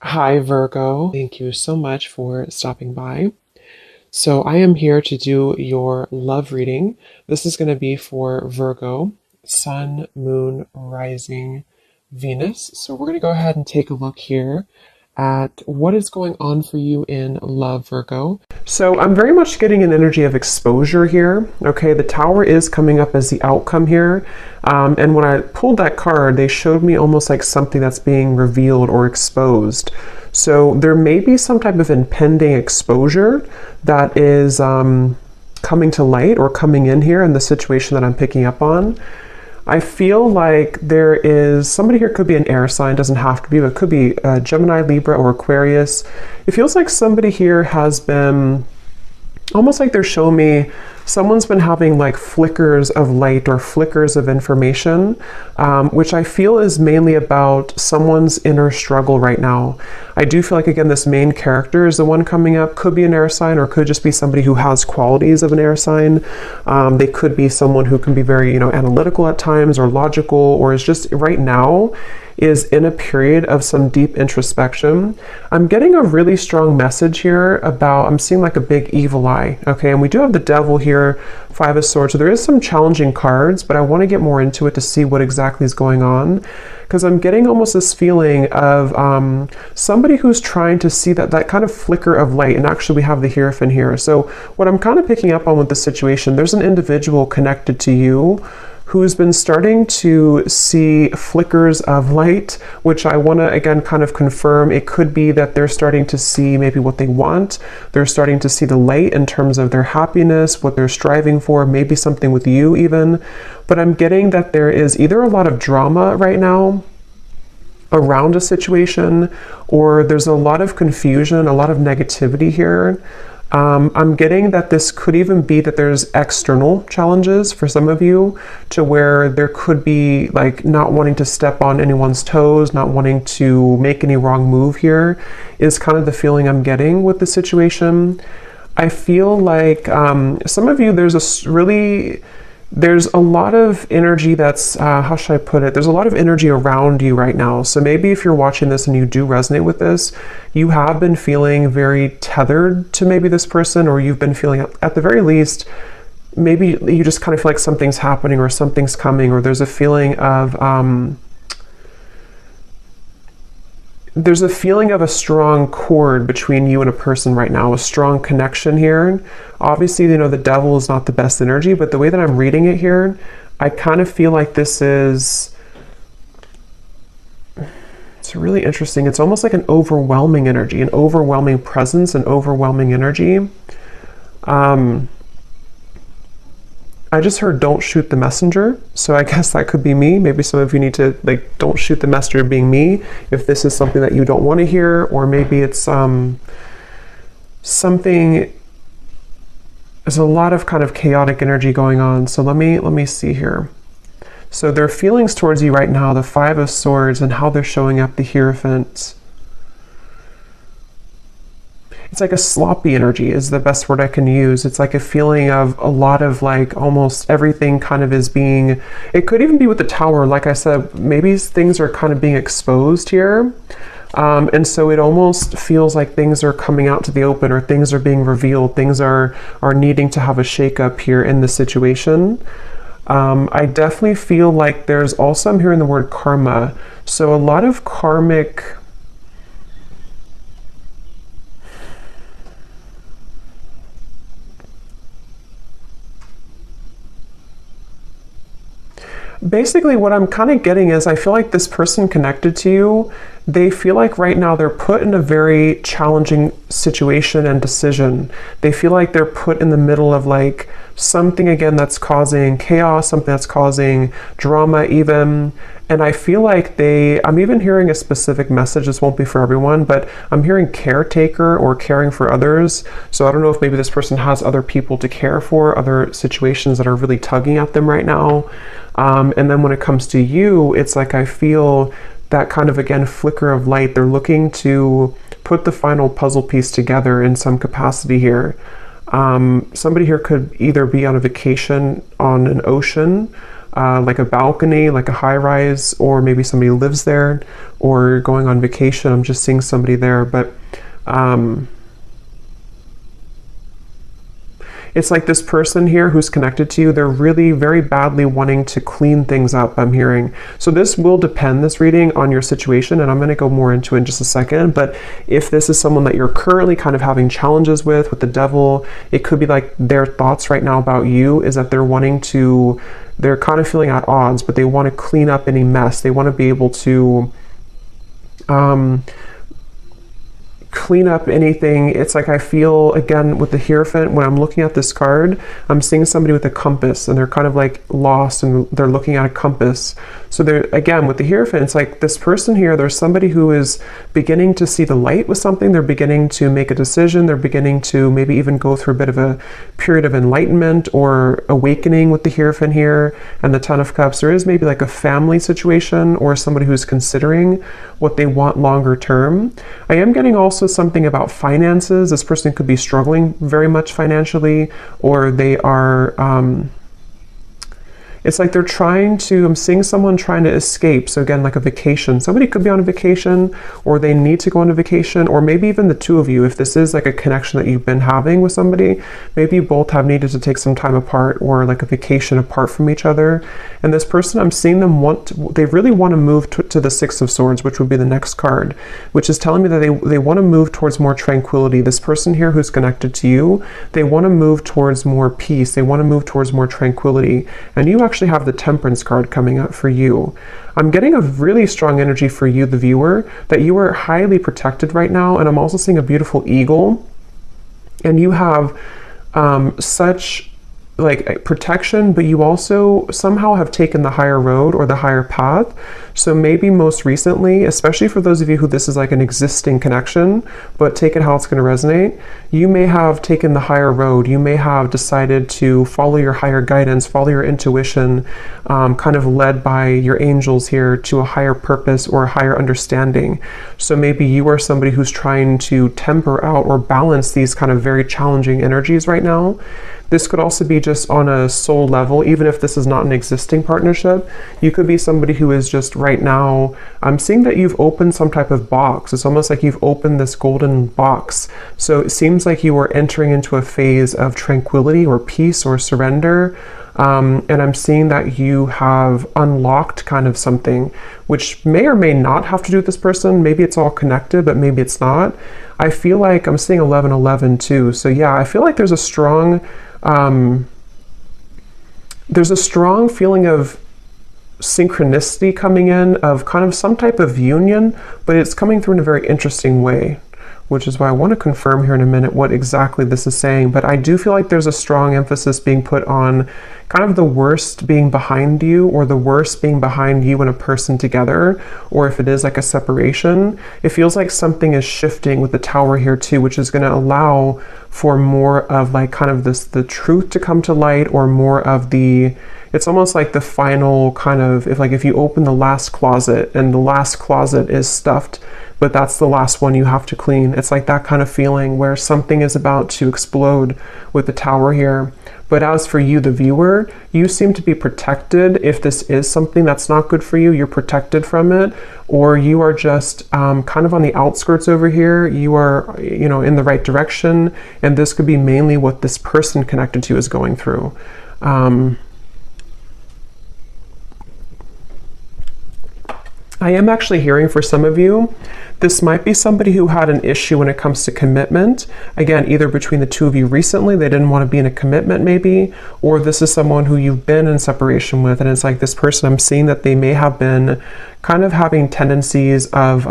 Hi, Virgo. Thank you so much for stopping by. So, I am here to do your love reading. This is going to be for Virgo, Sun, Moon, Rising, Venus. So, we're going to go ahead and take a look here at what is going on for you in love, Virgo. So I'm very much getting an energy of exposure here. Okay, the Tower is coming up as the outcome here. And when I pulled that card, they showed me almost like something that's being revealed or exposed. So there may be some type of impending exposure that is coming to light or coming in here in the situation that I'm picking up on. I feel like there is somebody here, could be an air sign, doesn't have to be, but it could be Gemini, Libra, or Aquarius. It feels like somebody here has been, almost like they're showing me someone's been having like flickers of light or flickers of information, which I feel is mainly about someone's inner struggle right now. I do feel like, again, this main character is the one coming up, could be an air sign or could just be somebody who has qualities of an air sign. They could be someone who can be very, analytical at times or logical, or is just right now is in a period of some deep introspection. I'm getting a really strong message here about, I'm seeing like a big evil eye, okay? And we do have the devil here, Five of Swords. So there is some challenging cards, but I want to get more into it to see what exactly is going on. Because I'm getting almost this feeling of somebody who's trying to see that kind of flicker of light. And actually we have the Hierophant here. So what I'm kind of picking up on with the situation, there's an individual connected to you who's been starting to see flickers of light, which I want to, again, kind of confirm. It could be that they're starting to see maybe what they want. They're starting to see the light in terms of their happiness, what they're striving for, maybe something with you even. But I'm getting that there is either a lot of drama right now around a situation, or there's a lot of confusion, a lot of negativity here. I'm getting that this could even be that there's external challenges for some of you, to where there could be like not wanting to step on anyone's toes, not wanting to make any wrong move here, is kind of the feeling I'm getting with the situation. I feel like some of you, there's a lot of energy that's, how should I put it? There's a lot of energy around you right now. So maybe if you're watching this and you do resonate with this, you have been feeling very tethered to maybe this person, or you've been feeling, at the very least, maybe you just kind of feel like something's happening or something's coming, or there's a feeling of, there's a feeling of a strong cord between you and a person right now, a strong connection here. Obviously, the devil is not the best energy, but the way that I'm reading it here, I kind of feel like this is, it's really interesting. It's almost like an overwhelming energy, an overwhelming presence, an overwhelming energy. I just heard don't shoot the messenger. So I guess that could be me. Maybe some of you need to like, don't shoot the messenger being me, if this is something that you don't want to hear, or maybe it's something, there's a lot of kind of chaotic energy going on. So let me see here. So their feelings towards you right now, the Five of Swords, and how they're showing up, the Hierophant. It's like a sloppy energy is the best word I can use. It's like a feeling of a lot of like almost everything kind of is being, it could even be with the Tower. Like I said, maybe things are kind of being exposed here. And so it almost feels like things are coming out to the open, or things are being revealed. Things are needing to have a shakeup here in the situation. I definitely feel like there's also, I'm hearing the word karma. So a lot of karmic, basically what I'm kind of getting is, I feel like this person connected to you, they feel like right now they're put in a very challenging situation and decision. They feel like they're put in the middle of like something, again, that's causing chaos, something that's causing drama even. And I feel like I'm even hearing a specific message. This won't be for everyone, but I'm hearing caretaker or caring for others. So I don't know if maybe this person has other people to care for, other situations that are really tugging at them right now. And then when it comes to you, it's like I feel that kind of, again, flicker of light. They're looking to put the final puzzle piece together in some capacity here. Somebody here could either be on a vacation on an ocean, like a balcony, like a high rise, or maybe somebody lives there, or going on vacation. I'm just seeing somebody there, but it's like this person here who's connected to you, they're really very badly wanting to clean things up, I'm hearing. So this will depend, this reading, on your situation, and I'm going to go more into it in just a second. But if this is someone that you're currently kind of having challenges with the devil, it could be like their thoughts right now about you is that they're kind of feeling at odds, but they want to clean up any mess. They want to be able to clean up anything. It's like I feel, again, with the Hierophant, when I'm looking at this card, I'm seeing somebody with a compass, and they're kind of like lost, and they're looking at a compass. So they're, again, with the Hierophant, it's like this person here, there's somebody who is beginning to see the light with something. They're beginning to make a decision. They're beginning to maybe even go through a bit of a period of enlightenment or awakening with the Hierophant here. And the Ten of Cups, there is maybe like a family situation or somebody who's considering what they want longer term. I am getting also something about finances. This person could be struggling very much financially, or they are it's like they're trying to, I'm seeing someone trying to escape. So again, like a vacation. Somebody could be on a vacation, or they need to go on a vacation, or maybe even the two of you, if this is like a connection that you've been having with somebody, maybe you both have needed to take some time apart, or like a vacation apart from each other. And this person, I'm seeing them they really want to move to the Six of Swords, which would be the next card, which is telling me that they want to move towards more tranquility. This person here who's connected to you, they want to move towards more peace. They want to move towards more tranquility. And you actually have the Temperance card coming up for you. I'm getting a really strong energy for you, the viewer, that you are highly protected right now. And I'm also seeing a beautiful eagle, and you have such like protection, but you also somehow have taken the higher road or the higher path. So maybe most recently, especially for those of you who this is like an existing connection, but take it how it's going to resonate, you may have taken the higher road. You may have decided to follow your higher guidance, follow your intuition, kind of led by your angels here to a higher purpose or a higher understanding. So maybe you are somebody who's trying to temper out or balance these kind of very challenging energies right now. This could also be just on a soul level, even if this is not an existing partnership. You could be somebody who is just right now, I'm seeing that you've opened some type of box. It's almost like you've opened this golden box. So it seems like you are entering into a phase of tranquility or peace or surrender. And I'm seeing that you have unlocked kind of something, which may or may not have to do with this person. Maybe it's all connected, but maybe it's not. I feel like I'm seeing 1111 too. So yeah, I feel like there's a strong feeling of synchronicity coming in, of kind of some type of union, but it's coming through in a very interesting way, which is why I want to confirm here in a minute what exactly this is saying. But I do feel like there's a strong emphasis being put on kind of the worst being behind you, or the worst being behind you and a person together, or if it is like a separation, it feels like something is shifting with the Tower here too, which is going to allow for more of like kind of the truth to come to light, or more of it's almost like the final kind of, if you open the last closet and the last closet is stuffed, but that's the last one you have to clean. It's like that kind of feeling where something is about to explode with the Tower here. But as for you, the viewer, you seem to be protected. If this is something that's not good for you, you're protected from it, or you are just kind of on the outskirts over here. You are, in the right direction, and this could be mainly what this person connected to you is going through. I am actually hearing for some of you, this might be somebody who had an issue when it comes to commitment. Again, either between the two of you recently, they didn't want to be in a commitment maybe, or this is someone who you've been in separation with, and it's like this person, I'm seeing that they may have been kind of having tendencies of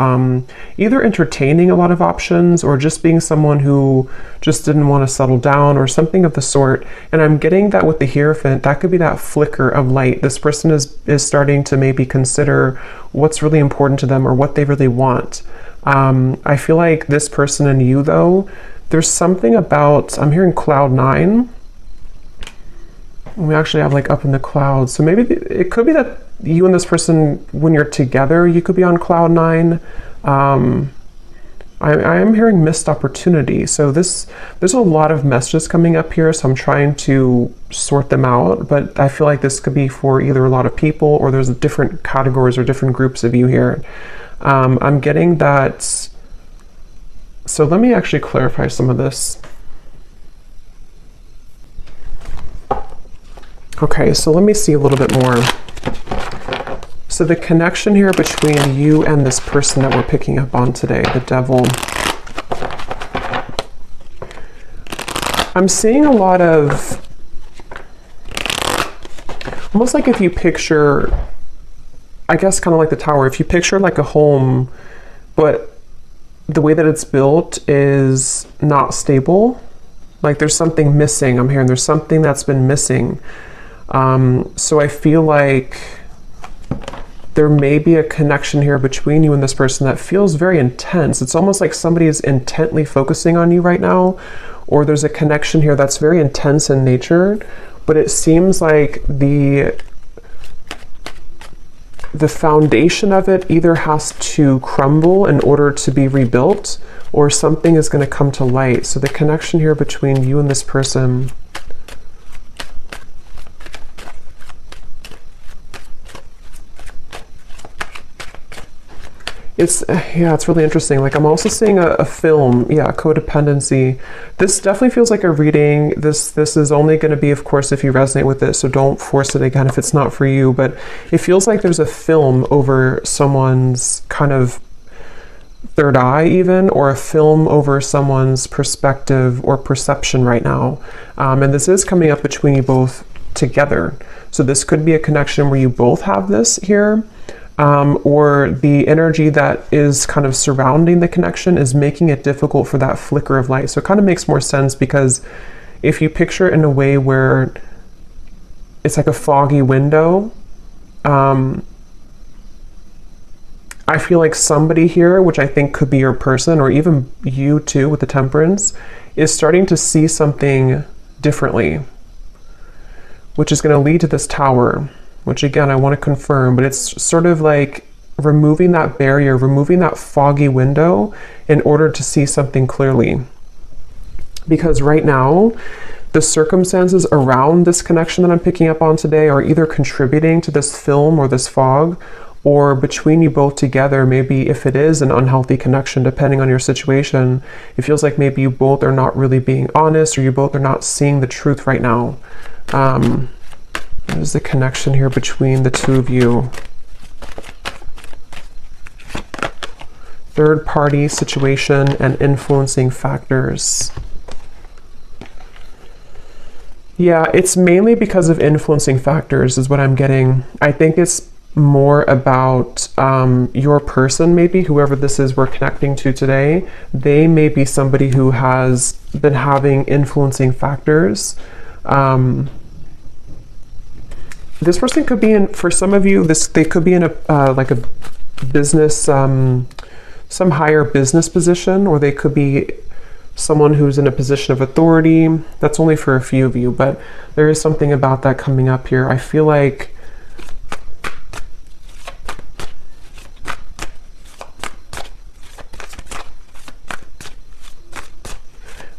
either entertaining a lot of options, or just being someone who just didn't want to settle down, or something of the sort. And I'm getting that with the Hierophant, that could be that flicker of light. This person is starting to maybe consider what's really important to them, or what they really want. I feel like this person and you, though, there's something about, I'm hearing cloud 9. We actually have like up in the clouds. So maybe it could be that you and this person, when you're together, you could be on cloud 9. I am hearing missed opportunity. So there's a lot of messages coming up here, so I'm trying to sort them out, but I feel like this could be for either a lot of people or there's different categories or different groups of you here. I'm getting that. So let me actually clarify some of this. Okay, so let me see a little bit more. So the connection here between you and this person that we're picking up on today, the devil. I'm seeing a lot of, almost like if you picture, I guess kind of like the tower, if you picture like a home, but the way that it's built is not stable, like there's something missing. I'm hearing there's something that's been missing. So I feel like there may be a connection here between you and this person that feels very intense. It's almost like somebody is intently focusing on you right now, or there's a connection here that's very intense in nature, but it seems like the foundation of it either has to crumble in order to be rebuilt, or something is going to come to light. So the connection here between you and this person, it's really interesting. Like I'm also seeing a film, codependency. This definitely feels like a reading. This is only going to be, of course, if you resonate with it, so don't force it again if it's not for you, but it feels like there's a film over someone's kind of third eye even, or a film over someone's perspective or perception right now. And this is coming up between you both together. So this could be a connection where you both have this here. Or the energy that is kind of surrounding the connection is making it difficult for that flicker of light. So it kind of makes more sense, because if you picture it in a way where it's like a foggy window, I feel like somebody here, which I think could be your person, or even you too with the Temperance, is starting to see something differently, which is going to lead to this Tower. Which again, I want to confirm, but it's sort of like removing that barrier, removing that foggy window in order to see something clearly. Because right now, the circumstances around this connection that I'm picking up on today are either contributing to this film or this fog, or between you both together, maybe if it is an unhealthy connection, depending on your situation, it feels like maybe you both are not really being honest, or you both are not seeing the truth right now. What is the connection here between the two of you? Third party situation and influencing factors. Yeah, it's mainly because of influencing factors is what I'm getting. I think it's more about your person, maybe, whoever this is we're connecting to today. They may be somebody who has been having influencing factors. This person could be in, for some of you, they could be in a like a business, some higher business position, or they could be someone who's in a position of authority. That's only for a few of you, but there is something about that coming up here. I feel like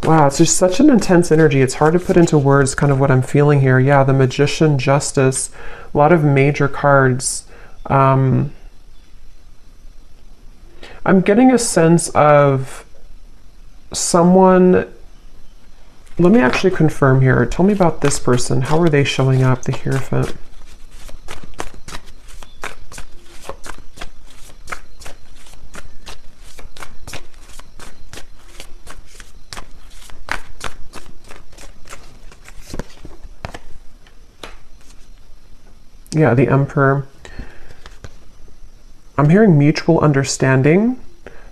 wow, it's just such an intense energy. It's hard to put into words kind of what I'm feeling here. Yeah, the Magician, Justice, a lot of major cards. I'm getting a sense of someone. Let me actually confirm here. Tell me about this person. How are they showing up? The Hierophant. Yeah, the Emperor. I'm hearing mutual understanding.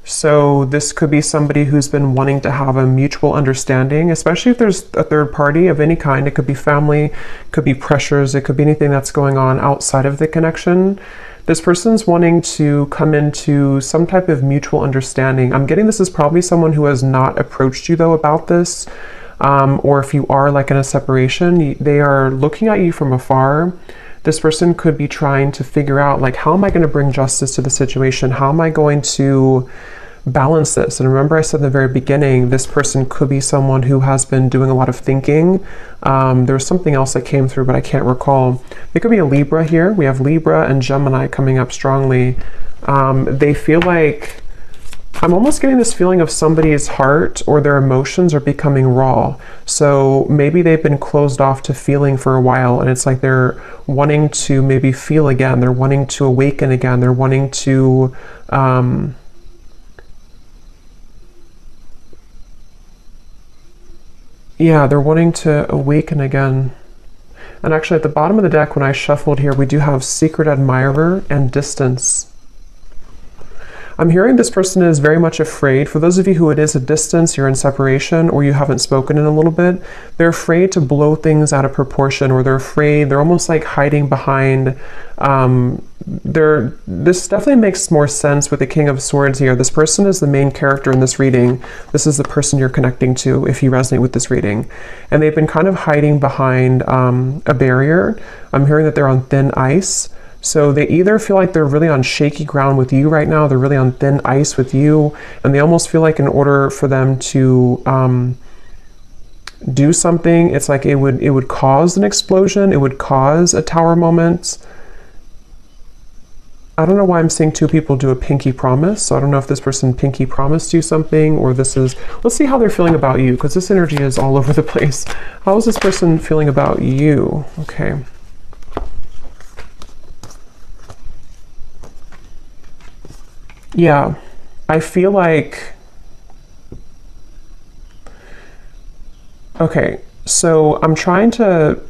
So this could be somebody who's been wanting to have a mutual understanding, especially if there's a third party of any kind. It could be family, could be pressures, it could be anything that's going on outside of the connection. This person's wanting to come into some type of mutual understanding. I'm getting this is probably someone who has not approached you though about this. Or if you are like in a separation, they are looking at you from afar. This person could be trying to figure out, like, how am I going to bring justice to the situation? How am I going to balance this. And remember I said in the very beginning, this person could be someone who has been doing a lot of thinking. There was something else that came through, but I can't recall. It could be a Libra here. We have Libra and Gemini coming up strongly. They feel like, I'm almost getting this feeling of somebody's heart or their emotions are becoming raw. So maybe they've been closed off to feeling for a while, and it's like they're wanting to maybe feel again. They're wanting to awaken again. They're wanting to, yeah, they're wanting to awaken again. And actually at the bottom of the deck, when I shuffled here, we do have secret admirer and distance. I'm hearing this person is very much afraid. For those of you who it is a distance, you're in separation, or you haven't spoken in a little bit, they're afraid to blow things out of proportion, or they're almost like hiding behind, this definitely makes more sense with the King of Swords here. This person is the main character in this reading. This is the person you're connecting to if you resonate with this reading. And they've been kind of hiding behind a barrier. I'm hearing that they're on thin ice. So they either feel like they're really on shaky ground with you right now, they're really on thin ice with you, and they almost feel like in order for them to do something, it's like it would cause an explosion, it would cause a tower moment. I don't know why I'm seeing two people do a pinky promise, so I don't know if this person pinky promised you something, or this is, let's see how they're feeling about you, because this energy is all over the place. How is this person feeling about you? Okay. Yeah, I feel like, okay, so I'm trying to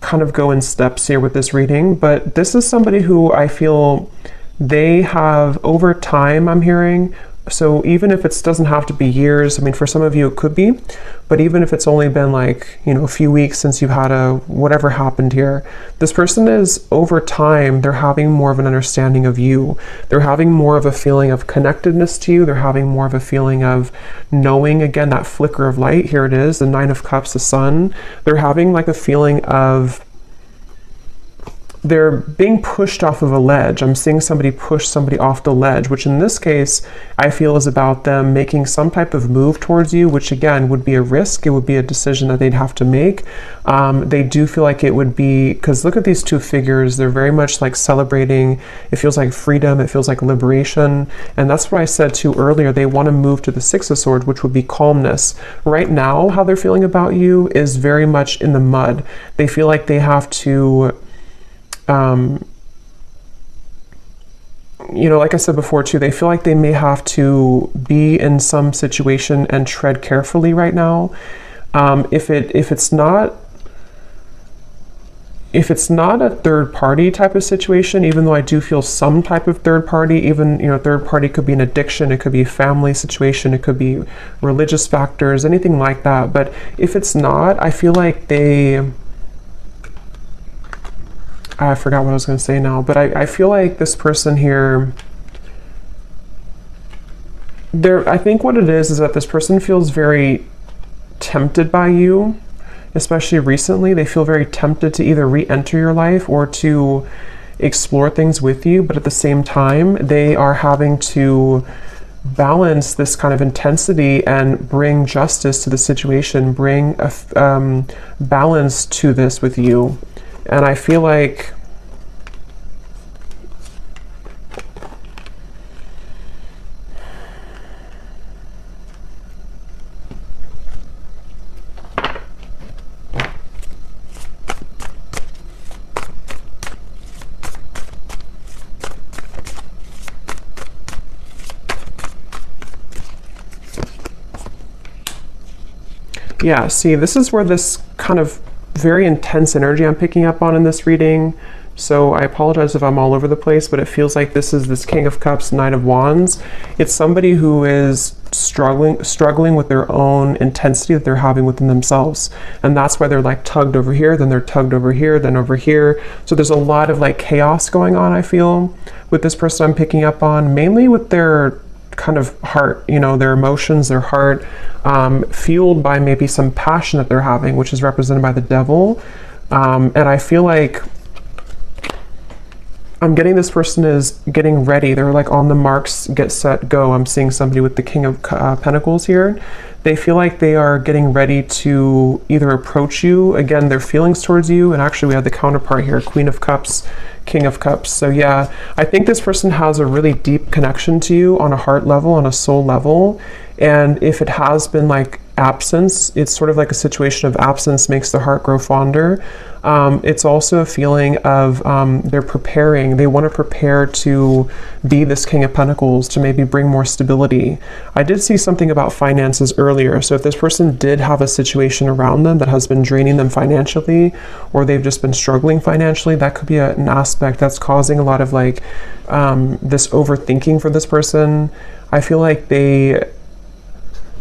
kind of go in steps here with this reading, but this is somebody who I feel they have over time, I'm hearing. So even if it doesn't have to be years, I mean, for some of you it could be, but even if it's only been like, you know, a few weeks since you've had whatever happened here, this person is over time, they're having more of an understanding of you. They're having more of a feeling of connectedness to you. They're having more of a feeling of knowing, again, that flicker of light. Here it is, the Nine of Cups, the Sun. They're having like a feeling of, they're being pushed off of a ledge. I'm seeing somebody push somebody off the ledge, which in this case, I feel is about them making some type of move towards you, which again would be a risk. It would be a decision that they'd have to make. They do feel like it would be, because look at these two figures, they're very much like celebrating. It feels like freedom, it feels like liberation. And that's what I said too earlier. They want to move to the Six of Swords, which would be calmness. Right now, how they're feeling about you is very much in the mud. They feel like they have to, you know, like I said before too, they feel like they may have to be in some situation and tread carefully right now. If it's not a third party type of situation, even though I do feel some type of third party, even, you know, third party could be an addiction, it could be a family situation, it could be religious factors, anything like that. But if it's not, I feel like I forgot what I was going to say now, but I feel like this person here, I think what it is that this person feels very tempted by you, especially recently. They feel very tempted to either re-enter your life or to explore things with you, but at the same time, they are having to balance this kind of intensity and bring justice to the situation, bring a balance to this with you. And I feel like yeah, see, this is where this kind of very intense energy I'm picking up on in this reading. So I apologize if I'm all over the place, but it feels like this is this King of Cups, Knight of Wands. It's somebody who is struggling with their own intensity that they're having within themselves. And that's why they're like tugged over here, then they're tugged over here, then over here. So there's a lot of like chaos going on, I feel, with this person I'm picking up on, mainly with their kind of heart, you know, their emotions, their heart, fueled by maybe some passion that they're having, which is represented by the Devil. And I feel like I'm getting this person is getting ready. They're like on the marks, get set, go. I'm seeing somebody with the King of Pentacles here. They feel like they are getting ready to either approach you, again, their feelings towards you, and actually we have the counterpart here, Queen of Cups, King of Cups. So yeah, I think this person has a really deep connection to you on a heart level, on a soul level. And if it has been like absence, it's sort of like a situation of absence makes the heart grow fonder. It's also a feeling of they're preparing, they want to prepare to be this King of Pentacles, to maybe bring more stability. I did see something about finances earlier, so if this person did have a situation around them that has been draining them financially, or they've just been struggling financially, that could be an aspect that's causing a lot of like this overthinking for this person. I feel like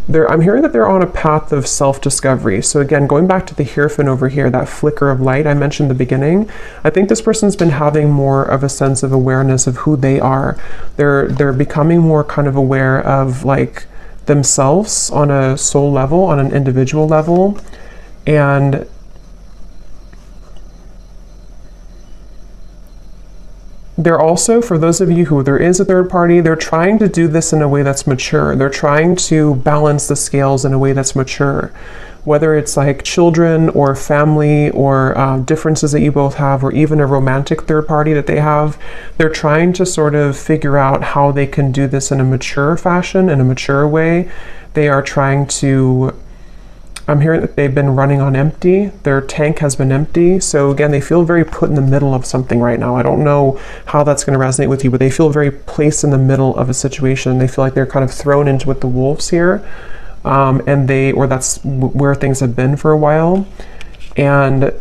I'm hearing that they're on a path of self-discovery. So again, going back to the Hierophant over here, that flicker of light I mentioned in the beginning, I think this person's been having more of a sense of awareness of who they are. They're becoming more kind of aware of like themselves on a soul level, on an individual level. And they're also, for those of you who there is a third party, they're trying to do this in a way that's mature. They're trying to balance the scales in a way that's mature. Whether it's like children or family or differences that you both have, or even a romantic third party that they have, they're trying to sort of figure out how they can do this in a mature fashion, in a mature way. They are trying to, I'm hearing that they've been running on empty. Their tank has been empty. So again, they feel very put in the middle of something right now. I don't know how that's going to resonate with you, but they feel very placed in the middle of a situation. They feel like they're kind of thrown into with the wolves here. Or that's where things have been for a while. And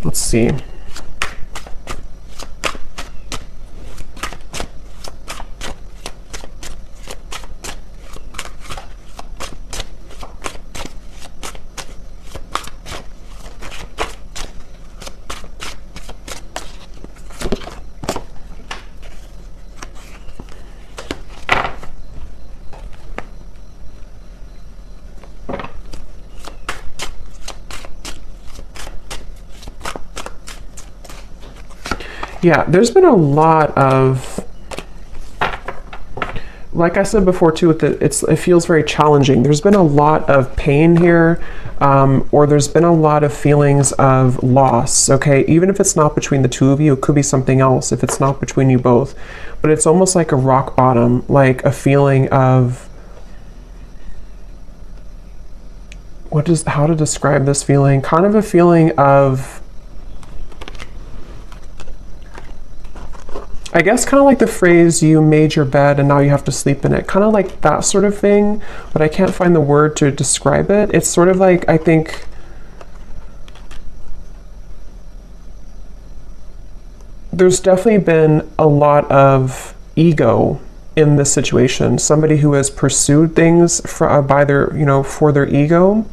let's see. Yeah, there's been a lot of, like I said before too, with it feels very challenging. There's been a lot of pain here, or there's been a lot of feelings of loss, okay? Even if it's not between the two of you, it could be something else if it's not between you both. But it's almost like a rock bottom, like a feeling of, how to describe this feeling? Kind of a feeling of, I guess kind of like the phrase, you made your bed and now you have to sleep in it. Kind of like that sort of thing, but I can't find the word to describe it. It's sort of like, I think, there's definitely been a lot of ego in this situation. Somebody who has pursued things for their ego.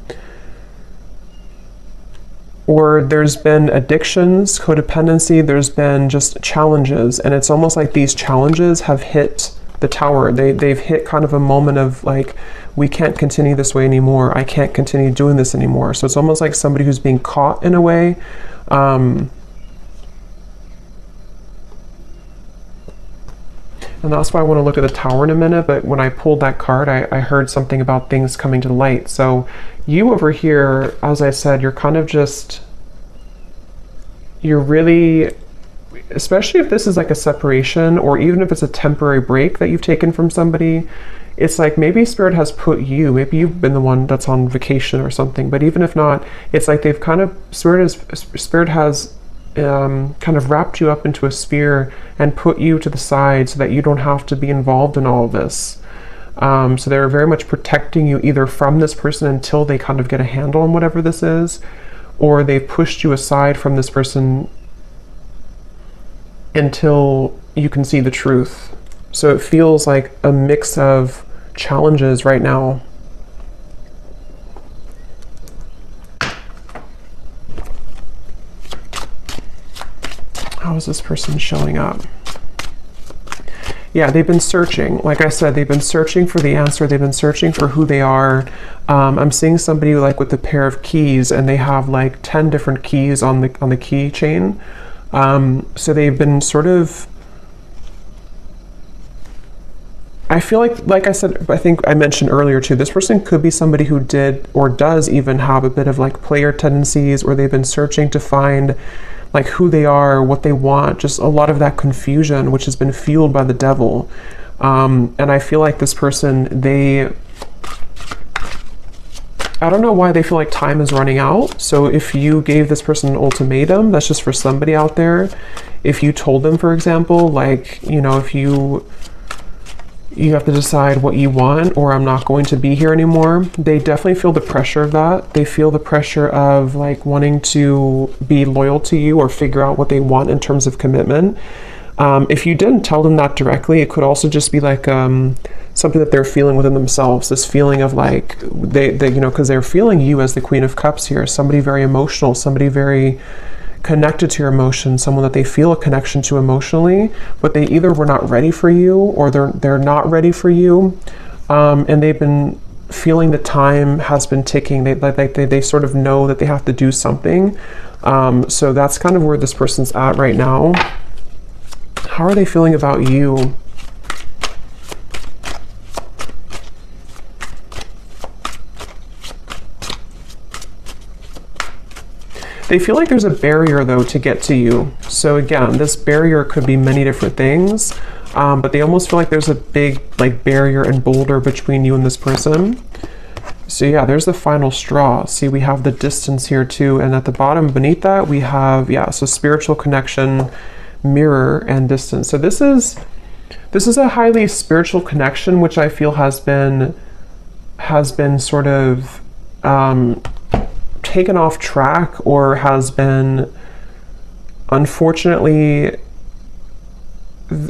Or there's been addictions, codependency, there's been just challenges. And it's almost like these challenges have hit the tower. They've hit kind of a moment of like, we can't continue this way anymore. I can't continue doing this anymore. So it's almost like somebody who's being caught in a way. And that's why I want to look at the tower in a minute. But when I pulled that card, I heard something about things coming to light. So you over here, as I said, you're kind of just, you're really, especially if this is like a separation, or even if it's a temporary break that you've taken from somebody, it's like maybe Spirit has put you, maybe you've been the one that's on vacation or something. But even if not, it's like they've kind of, Spirit has kind of wrapped you up into a sphere and put you to the side so that you don't have to be involved in all of this. So they're very much protecting you either from this person until they kind of get a handle on whatever this is, or they've pushed you aside from this person until you can see the truth. So it feels like a mix of challenges right now. How is this person showing up? Yeah, they've been searching. Like I said, they've been searching for the answer. They've been searching for who they are. I'm seeing somebody like with a pair of keys, and they have like 10 different keys on the keychain. So they've been sort of, I feel like I said, I think I mentioned earlier too, this person could be somebody who did or does even have a bit of like player tendencies, or they've been searching to find like who they are, what they want, just a lot of that confusion, which has been fueled by the devil. And I feel like this person, I don't know why they feel like time is running out. So if you gave this person an ultimatum, that's just for somebody out there. If you told them, for example, like, you know, if you have to decide what you want, or I'm not going to be here anymore, they definitely feel the pressure of that. They feel the pressure of like wanting to be loyal to you or figure out what they want in terms of commitment. If you didn't tell them that directly, it could also just be like something that they're feeling within themselves, this feeling of like they you know, because they're feeling you as the Queen of Cups here, somebody very emotional, somebody very connected to your emotions, someone that they feel a connection to emotionally, but they either were not ready for you, or they're not ready for you, and they've been feeling the time has been ticking. They sort of know that they have to do something. So that's kind of where this person's at right now. How are they feeling about you? They feel like there's a barrier though to get to you. So again, this barrier could be many different things, but they almost feel like there's a big like barrier and boulder between you and this person. So yeah, there's the final straw. See, we have the distance here too, and at the bottom beneath that we have, yeah, so spiritual connection, mirror, and distance. So this is a highly spiritual connection, which I feel has been sort of taken off track, or has been, unfortunately,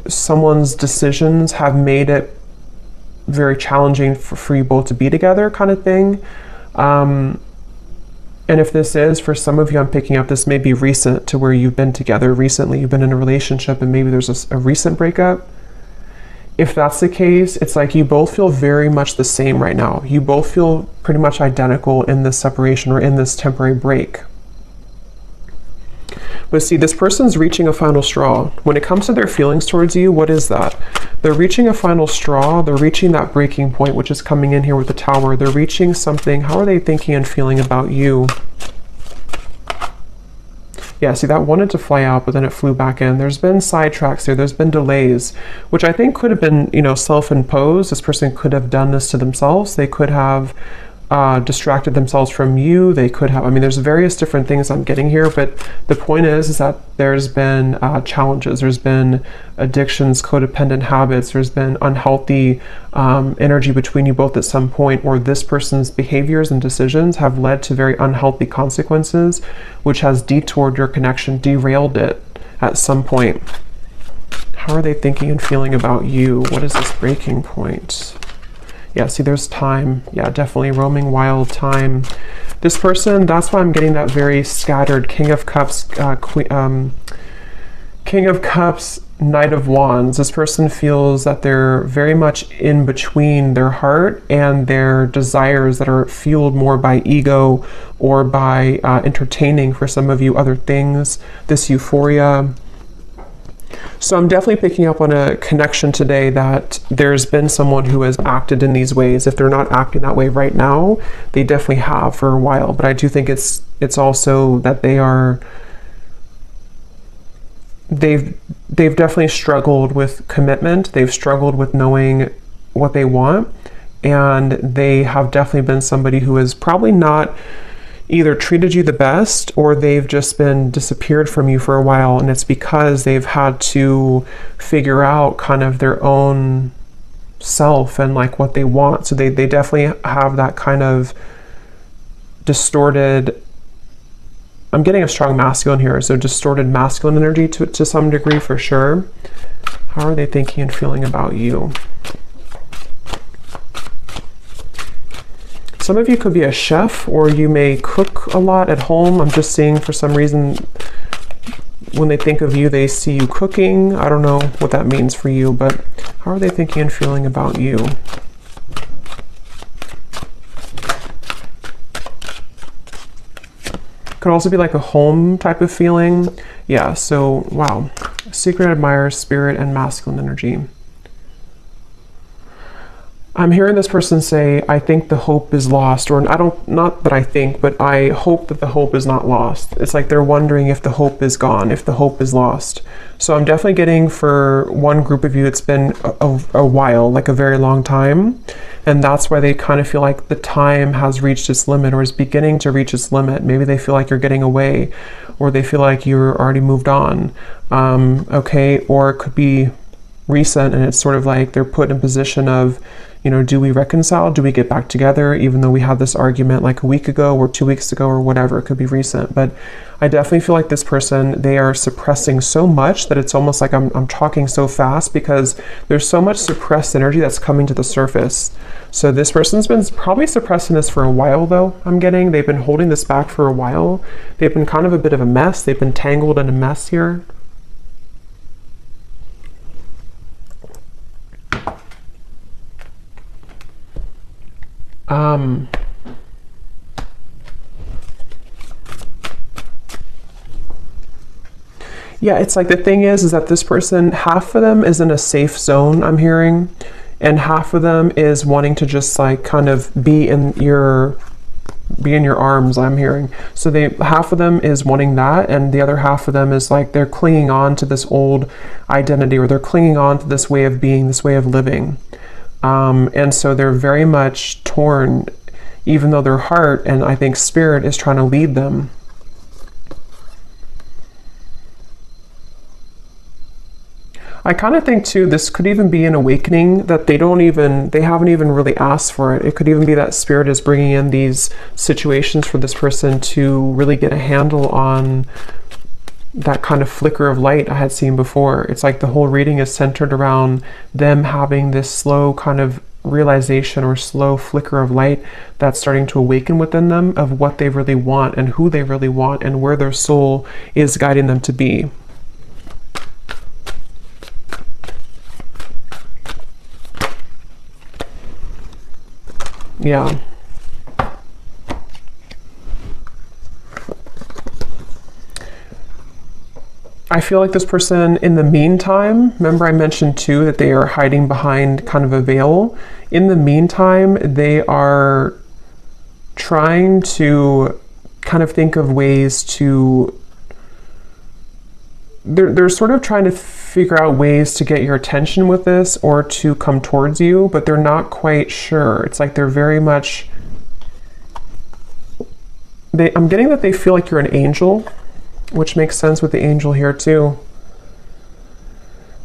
someone's decisions have made it very challenging for you both to be together, kind of thing. And if this is, for some of you, I'm picking up, this may be recent, to where you've been together recently, you've been in a relationship, and maybe there's a recent breakup. If that's the case, it's like you both feel very much the same right now. You both feel pretty much identical in this separation, or in this temporary break. But see, this person's reaching a final straw. When it comes to their feelings towards you, what is that? They're reaching a final straw. They're reaching that breaking point, which is coming in here with the Tower. They're reaching something. How are they thinking and feeling about you? Yeah, see, that wanted to fly out, but then it flew back in. There's been sidetracks here. There's been delays, which I think could have been, you know, self-imposed. This person could have done this to themselves. They could have distracted themselves from you. They could have, I mean, there's various different things I'm getting here, but the point is that there's been challenges. There's been addictions, codependent habits. There's been unhealthy energy between you both at some point, or this person's behaviors and decisions have led to very unhealthy consequences, which has detoured your connection, derailed it at some point. How are they thinking and feeling about you? What is this breaking point? Yeah, see, there's time. Yeah, definitely roaming wild time. This person, that's why I'm getting that very scattered King of Cups, King of Cups, Knight of Wands. This person feels that they're very much in between their heart and their desires that are fueled more by ego, or by entertaining, for some of you, other things, this euphoria. So I'm definitely picking up on a connection today that there's been someone who has acted in these ways. If they're not acting that way right now, they definitely have for a while. But I do think it's also that they've definitely struggled with commitment. They've struggled with knowing what they want, and they have definitely been somebody who has probably not either treated you the best, or they've just been disappeared from you for a while, and it's because they've had to figure out kind of their own self and like what they want. So they definitely have that kind of distorted, I'm getting a strong masculine here, so distorted masculine energy to some degree, for sure. How are they thinking and feeling about you? Some of you could be a chef, or you may cook a lot at home. I'm just seeing, for some reason, when they think of you, they see you cooking. I don't know what that means for you, but how are they thinking and feeling about you? Could also be like a home type of feeling. Yeah, so wow. Secret admirer, spirit, and masculine energy. I'm hearing this person say, I think the hope is lost, or not that I think, but I hope that the hope is not lost. It's like they're wondering if the hope is gone, if the hope is lost. So I'm definitely getting, for one group of you, it's been a while, like a very long time. And that's why they kind of feel like the time has reached its limit, or is beginning to reach its limit. Maybe they feel like you're getting away, or they feel like you're already moved on. Okay, or it could be recent, and it's sort of like they're put in position of, you know, do we reconcile? Do we get back together? Even though we had this argument like a week ago or 2 weeks ago or whatever, it could be recent. But I definitely feel like this person, they are suppressing so much that it's almost like I'm talking so fast, because there's so much suppressed energy that's coming to the surface. So this person's been probably suppressing this for a while, though. I'm getting, they've been holding this back for a while. They've been kind of a bit of a mess. They've been tangled in a mess here. Yeah, it's like the thing is that this person, half of them is in a safe zone, I'm hearing, and half of them is wanting to just like kind of be in your arms, I'm hearing. So half of them is wanting that, and the other half of them is like they're clinging on to this old identity, or they're clinging on to this way of being, this way of living. And so they're very much torn, even though their heart and I think spirit is trying to lead them. I kind of think too, this could even be an awakening that they haven't even really asked for it. It could even be that spirit is bringing in these situations for this person to really get a handle on that kind of flicker of light I had seen before. It's like the whole reading is centered around them having this slow kind of realization or slow flicker of light that's starting to awaken within them of what they really want and who they really want and where their soul is guiding them to be. Yeah. I feel like this person, in the meantime, remember I mentioned too that they are hiding behind kind of a veil. In the meantime, they are trying to kind of think of ways to, they're sort of trying to figure out ways to get your attention with this or to come towards you, but they're not quite sure. It's like they're very much, I'm getting that they feel like you're an angel, which makes sense with the angel here too.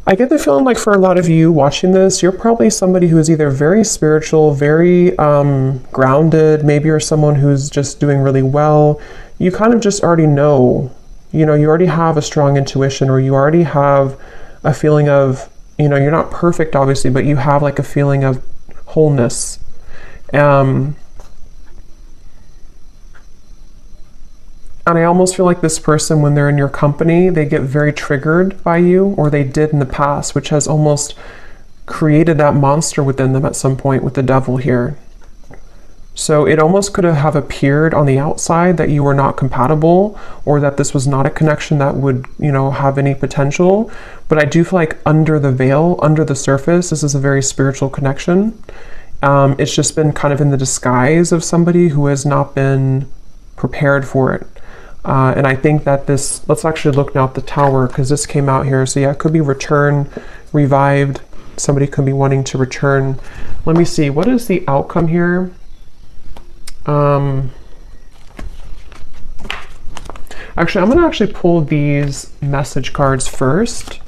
I get the feeling like for a lot of you watching this, you're probably somebody who is either very spiritual, very grounded, maybe you're someone who's just doing really well. You kind of just already know, you know, you already have a strong intuition, or you already have a feeling of, you know, you're not perfect obviously, but you have like a feeling of wholeness. And I almost feel like this person, when they're in your company, they get very triggered by you, or they did in the past, which has almost created that monster within them at some point with the devil here. So it almost could have appeared on the outside that you were not compatible, or that this was not a connection that would, you know, have any potential. But I do feel like under the veil, under the surface, this is a very spiritual connection. It's just been kind of in the disguise of somebody who has not been prepared for it. And I think that this, let's actually look now at the Tower, because this came out here. So yeah, it could be return, revived. Somebody could be wanting to return. Let me see, what is the outcome here? Actually, I'm going to pull these message cards first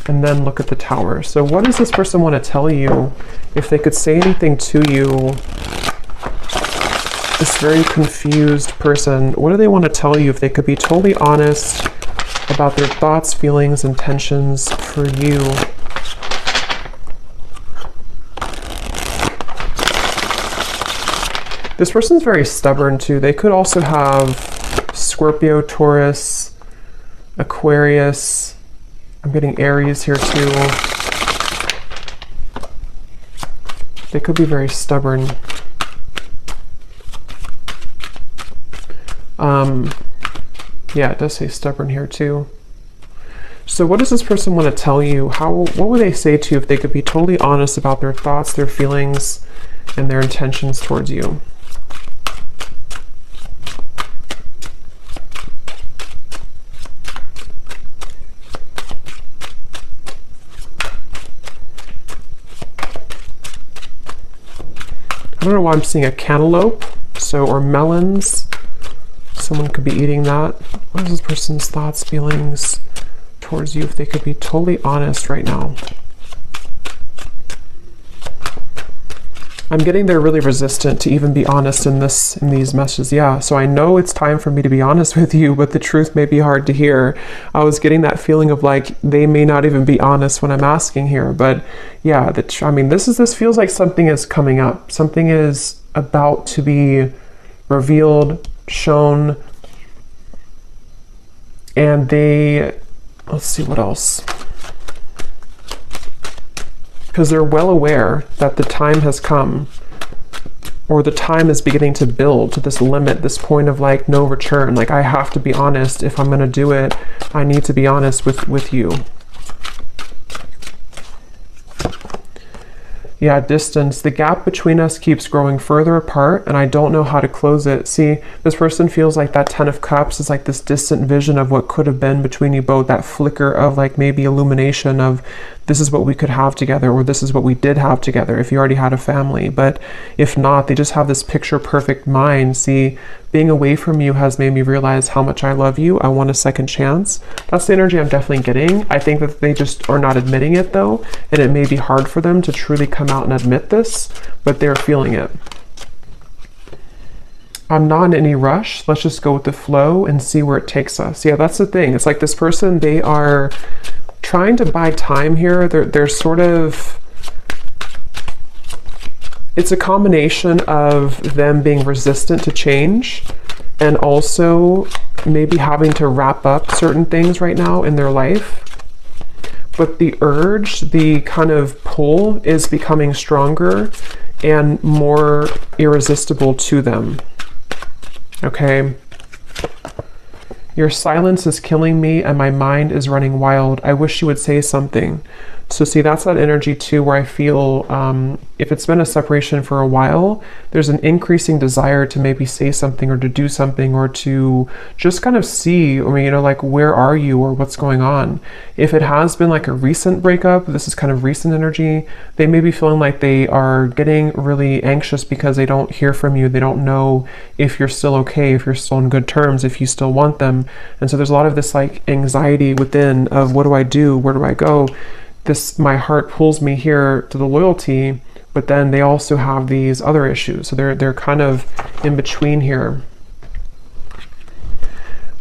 and then look at the Tower. So what does this person want to tell you? If they could say anything to you, this very confused person, what do they want to tell you? If they could be totally honest about their thoughts, feelings, intentions for you. This person's very stubborn too. They could also have Scorpio, Taurus, Aquarius. I'm getting Aries here too. They could be very stubborn. Yeah, it does say stubborn here too. So what does this person want to tell you? What would they say to you if they could be totally honest about their thoughts, their feelings, and their intentions towards you? I don't know why I'm seeing a cantaloupe, or melons. Someone could be eating that. What is this person's thoughts, feelings towards you if they could be totally honest right now? I'm getting they're really resistant to even be honest in these messages. Yeah, so I know it's time for me to be honest with you, but the truth may be hard to hear. I was getting that feeling of like they may not even be honest when I'm asking here. But yeah, this feels like something is coming up. Something is about to be revealed, shown, and let's see what else. Because they're well aware that the time has come, or the time is beginning to build to this limit, this point of like no return. Like, I have to be honest. If I'm going to do it, I need to be honest with you. Yeah, distance. The gap between us keeps growing further apart, and I don't know how to close it. See, this person feels like that Ten of Cups is like this distant vision of what could have been between you both, that flicker of like maybe illumination of this is what we could have together, or this is what we did have together if you already had a family. But if not, they just have this picture perfect mind. See, being away from you has made me realize how much I love you. I want a second chance. That's the energy I'm definitely getting. I think that they just are not admitting it though, and it may be hard for them to truly come out and admit this, but they're feeling it. I'm not in any rush. Let's just go with the flow and see where it takes us. Yeah, that's the thing. It's like this person, they are trying to buy time here. They're sort of, it's a combination of them being resistant to change and also maybe having to wrap up certain things right now in their life. But the urge, the kind of pull is becoming stronger and more irresistible to them. Okay. Your silence is killing me and my mind is running wild. I wish you would say something. So see, that's that energy too, where I feel if it's been a separation for a while, there's an increasing desire to maybe say something or to do something or to just kind of see, like, where are you or what's going on? If it has been like a recent breakup, this is kind of recent energy, they may be feeling like they are getting really anxious because they don't hear from you. They don't know if you're still okay, if you're still on good terms, if you still want them. And so there's a lot of this like anxiety within of what do I do? Where do I go? My heart pulls me here to the loyalty, but then they also have these other issues. So they're kind of in between here.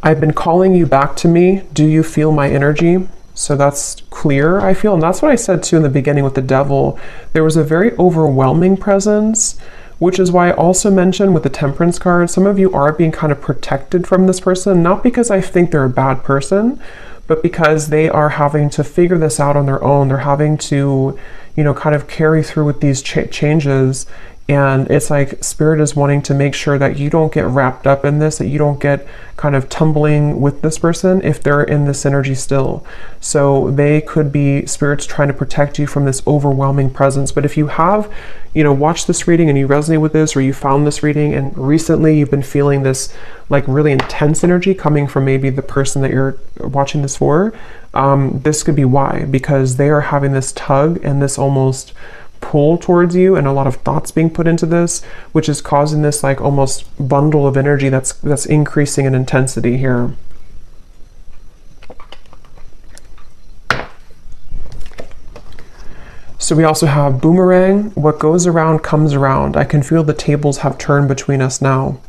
I've been calling you back to me. Do you feel my energy? So that's clear, I feel. And that's what I said too in the beginning with the devil. There was a very overwhelming presence, which is why I also mentioned with the Temperance card, some of you are being kind of protected from this person, not because I think they're a bad person, but because they are having to figure this out on their own. They're having to, kind of carry through with these changes. And it's like Spirit is wanting to make sure that you don't get wrapped up in this, that you don't get kind of tumbling with this person if they're in this energy still. So they could be, Spirit's trying to protect you from this overwhelming presence. But if you have, watched this reading and you resonate with this, or you found this reading and recently you've been feeling this like really intense energy coming from maybe the person that you're watching this for, this could be why, because they are having this tug and this almost pull towards you and a lot of thoughts being put into this, which is causing this like almost bundle of energy that's increasing in intensity here. So we also have boomerang. What goes around comes around. I can feel the tables have turned between us now.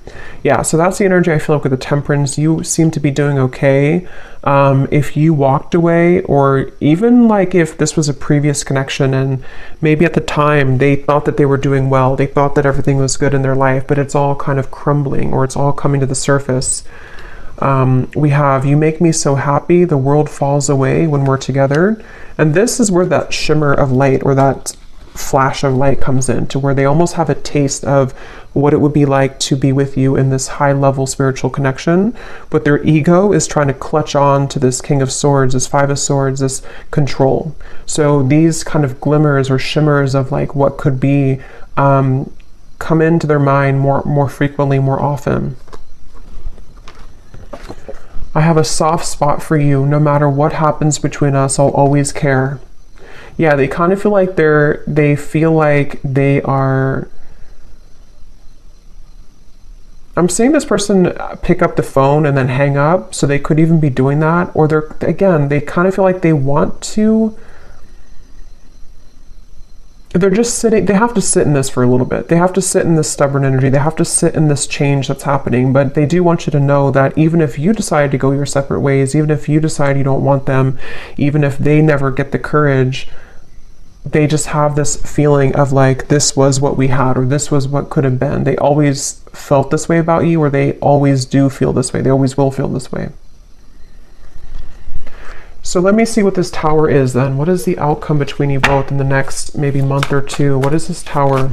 Yeah, so that's the energy I feel like with the Temperance. You seem to be doing okay. If you walked away, or even like if this was a previous connection and maybe at the time they thought that they were doing well, they thought that everything was good in their life, but it's all kind of crumbling or it's all coming to the surface. We have, you make me so happy, the world falls away when we're together. And this is where that shimmer of light or that flash of light comes in, to where they almost have a taste of what it would be like to be with you in this high level spiritual connection. But their ego is trying to clutch on to this King of Swords, this Five of Swords, this control. So these kind of glimmers or shimmers of like what could be come into their mind more frequently, more often. I have a soft spot for you. No matter what happens between us, I'll always care. Yeah, they kind of feel like they feel like they are. I'm seeing this person pick up the phone and then hang up, so they could even be doing that. Or they kind of feel like they want to. They're just sitting, they have to sit in this for a little bit. They have to sit in this stubborn energy. They have to sit in this change that's happening. But they do want you to know that even if you decide to go your separate ways, even if you decide you don't want them, even if they never get the courage, they just have this feeling of like, this was what we had, or this was what could have been. They always felt this way about you, or they always do feel this way. They always will feel this way. So let me see what this Tower is then. What is the outcome between you both in the next maybe month or two? What is this Tower?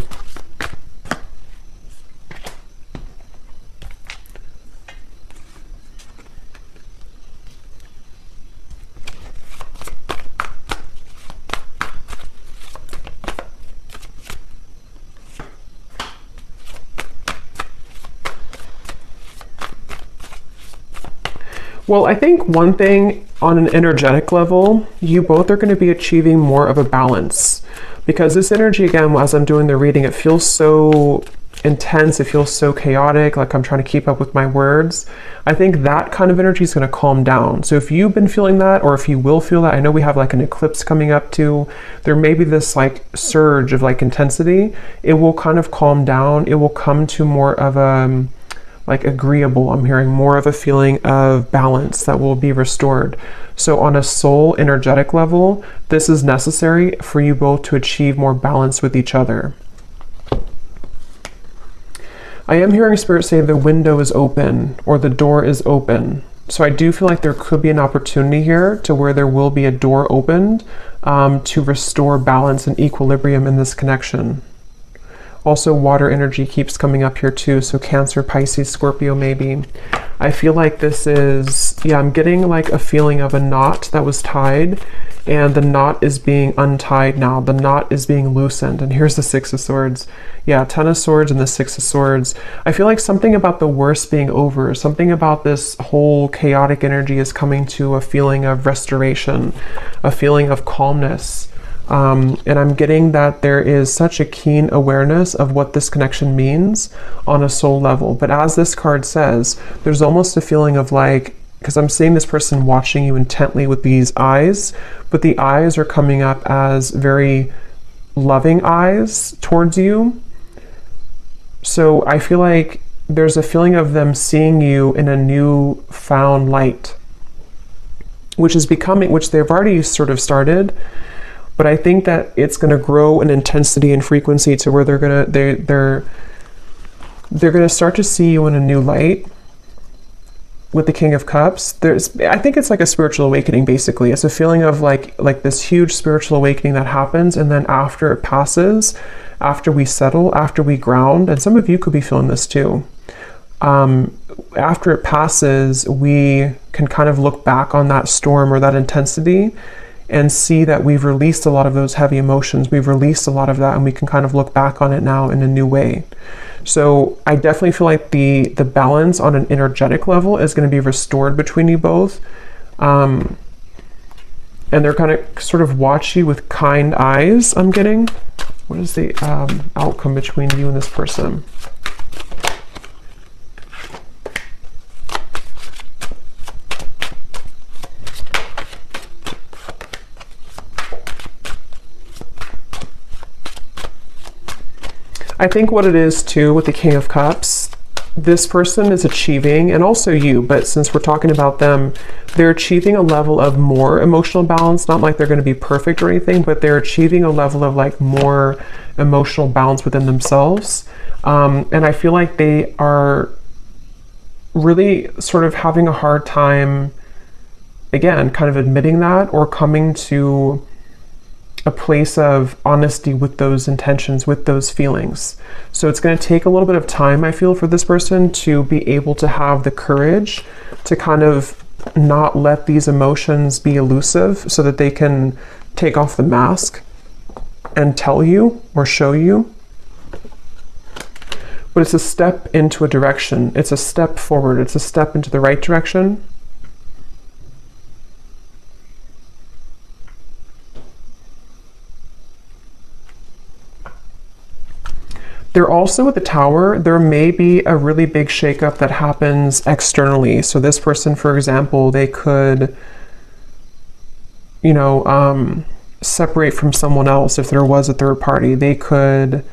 Well, I think one thing on an energetic level, you both are going to be achieving more of a balance, because this energy, again, as I'm doing the reading, it feels so intense. It feels so chaotic, like I'm trying to keep up with my words. I think that kind of energy is going to calm down. So if you've been feeling that, or if you will feel that, I know we have like an eclipse coming up too. There may be this like surge of like intensity. It will kind of calm down. It will come to more of a like agreeable. I'm hearing more of a feeling of balance that will be restored. So on a soul energetic level, this is necessary for you both to achieve more balance with each other. I am hearing Spirit say the window is open, or the door is open. So I do feel like there could be an opportunity here to where there will be a door opened to restore balance and equilibrium in this connection. Also, water energy keeps coming up here too. So Cancer, Pisces, Scorpio, maybe. I feel like this is, yeah, I'm getting like a feeling of a knot that was tied, and the knot is being untied now. The knot is being loosened. And here's the Six of Swords. Yeah, Ten of Swords and the Six of Swords. I feel like something about the worst being over, something about this whole chaotic energy is coming to a feeling of restoration, a feeling of calmness. And I'm getting that there is such a keen awareness of what this connection means on a soul level. But as this card says, there's almost a feeling of like, because I'm seeing this person watching you intently with these eyes, but the eyes are coming up as very loving eyes towards you. So I feel like there's a feeling of them seeing you in a new found light, which is becoming, which they've already sort of started. But I think that it's going to grow in intensity and frequency to where they're going to start to see you in a new light. With the King of Cups, I think it's like a spiritual awakening. Basically, it's a feeling of like this huge spiritual awakening that happens, and then after it passes, after we settle, after we ground, and some of you could be feeling this too. After it passes, we can kind of look back on that storm or that intensity and see that we've released a lot of those heavy emotions. We've released a lot of that, and we can kind of look back on it now in a new way. So I definitely feel like the balance on an energetic level is going to be restored between you both. And they're going to sort of watch you with kind eyes, I'm getting. What is the outcome between you and this person? I think what it is too with the King of Cups, this person is achieving, and also you, but since we're talking about them, they're achieving a level of more emotional balance. Not like they're going to be perfect or anything, but they're achieving a level of like more emotional balance within themselves. And I feel like they are really sort of having a hard time, again, kind of admitting that or coming to a place of honesty with those intentions, with those feelings. So it's going to take a little bit of time, I feel, for this person to be able to have the courage to kind of not let these emotions be elusive so that they can take off the mask and tell you or show you. But it's a step into a direction. It's a step forward. It's a step into the right direction. They're also at the Tower. There may be a really big shakeup that happens externally. So this person, for example, they could, separate from someone else if there was a third party. They could,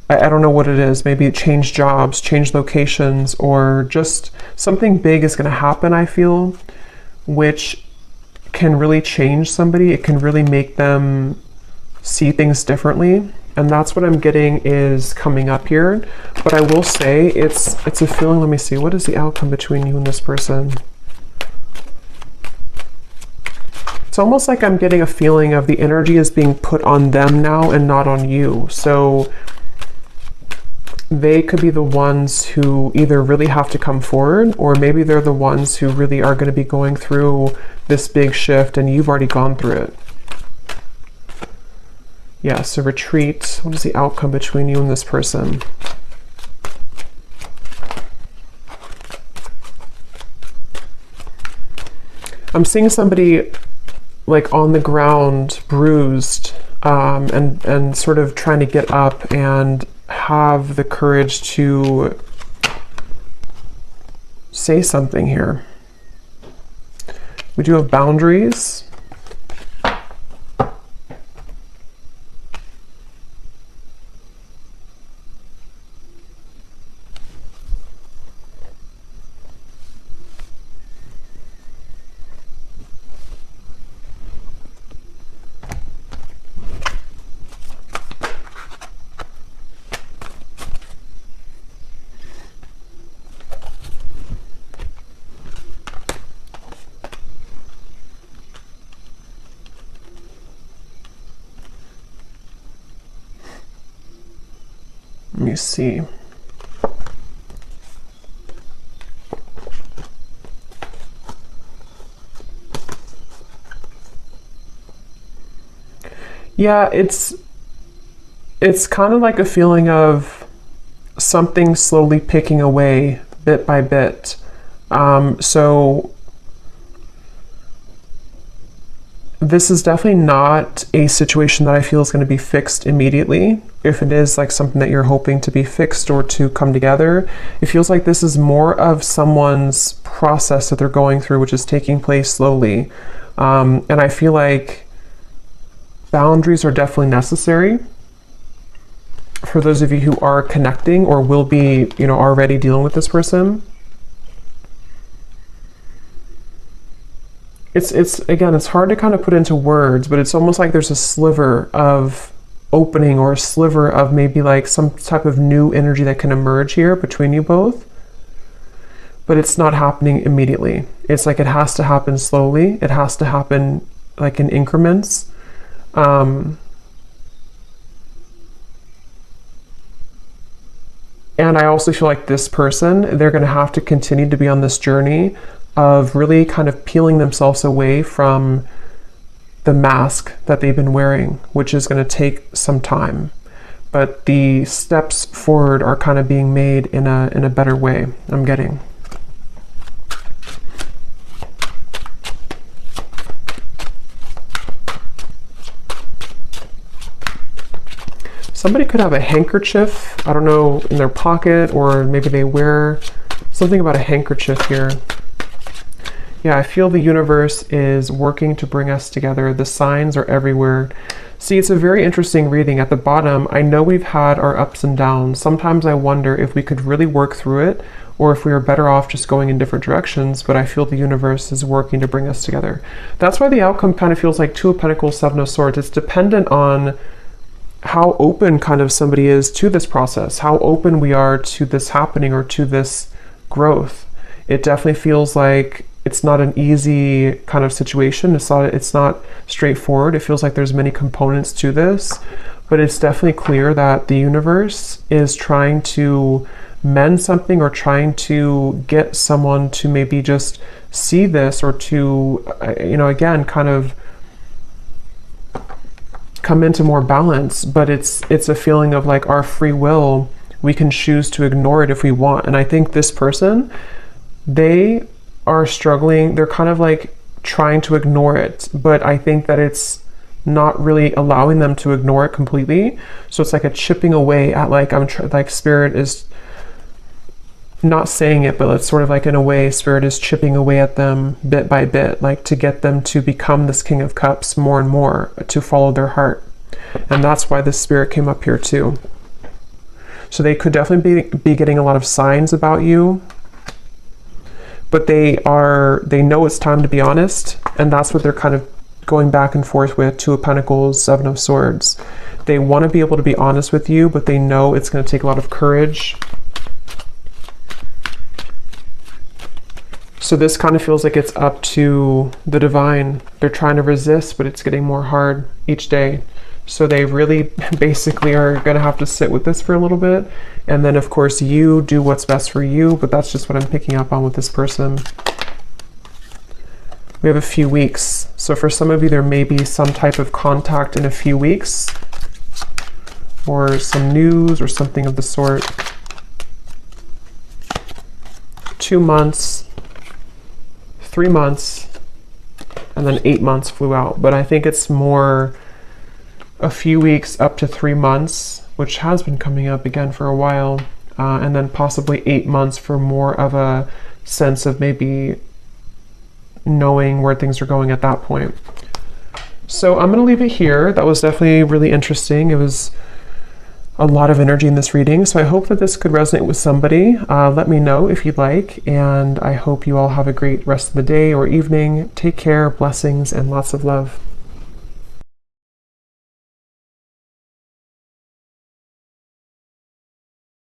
I don't know what it is, maybe change jobs, change locations, or just something big is going to happen, I feel, which can really change somebody. It can really make them see things differently. And that's what I'm getting is coming up here. But I will say it's a feeling. Let me see. What is the outcome between you and this person? It's almost like I'm getting a feeling of the energy is being put on them now and not on you. So they could be the ones who either really have to come forward, or maybe they're the ones who really are going to be going through this big shift and you've already gone through it. Yeah, so retreat. What is the outcome between you and this person? I'm seeing somebody like on the ground, bruised, and sort of trying to get up and have the courage to say something here. We do have boundaries. Let me see. Yeah, it's kind of like a feeling of something slowly picking away bit by bit. So this is definitely not a situation that I feel is going to be fixed immediately. If it is like something that you're hoping to be fixed or to come together, it feels like this is more of someone's process that they're going through, which is taking place slowly. And I feel like boundaries are definitely necessary for those of you who are connecting or will be, already dealing with this person. It's again, it's hard to kind of put into words, but it's almost like there's a sliver of opening or a sliver of maybe like some type of new energy that can emerge here between you both. But it's not happening immediately. It's like it has to happen slowly. It has to happen like in increments. And I also feel like this person, they're going to have to continue to be on this journey of really kind of peeling themselves away from the mask that they've been wearing, which is going to take some time. But the steps forward are kind of being made in a better way, I'm getting. Somebody could have a handkerchief, I don't know, in their pocket, or maybe they wear something about a handkerchief here. Yeah, I feel the universe is working to bring us together. The signs are everywhere. See, it's a very interesting reading. At the bottom, I know we've had our ups and downs. Sometimes I wonder if we could really work through it, or if we are better off just going in different directions, but I feel the universe is working to bring us together. That's why the outcome kind of feels like Two of Pentacles, Seven of Swords. It's dependent on how open kind of somebody is to this process, how open we are to this happening or to this growth. It definitely feels like it's not an easy kind of situation. It's not straightforward. It feels like there's many components to this, but it's definitely clear that the universe is trying to mend something, or trying to get someone to maybe just see this, or to, again, kind of come into more balance. But it's a feeling of like our free will. We can choose to ignore it if we want. And I think this person, they are struggling. They're kind of like trying to ignore it, but I think that it's not really allowing them to ignore it completely. So it's like a chipping away at, like, like Spirit is not saying it, but it's sort of like, in a way, Spirit is chipping away at them bit by bit, like to get them to become this King of Cups more and more, to follow their heart. And that's why this Spirit came up here too. So they could definitely be getting a lot of signs about you, but they know it's time to be honest, and that's what they're kind of going back and forth with. Two of Pentacles, Seven of Swords. They want to be able to be honest with you, but they know it's going to take a lot of courage. So this kind of feels like it's up to the divine. They're trying to resist, but it's getting more hard each day. So they really basically are going to have to sit with this for a little bit. And then, of course, you do what's best for you, but that's just what I'm picking up on with this person. We have a few weeks. So for some of you, there may be some type of contact in a few weeks, or some news or something of the sort. 2 months, 3 months, and then 8 months flew out. But I think it's more a few weeks up to 3 months, which has been coming up again for a while, and then possibly 8 months for more of a sense of maybe knowing where things are going at that point. So I'm going to leave it here. That was definitely really interesting. It was a lot of energy in this reading, so I hope that this could resonate with somebody. Let me know if you'd like, and I hope you all have a great rest of the day or evening. Take care, blessings, and lots of love.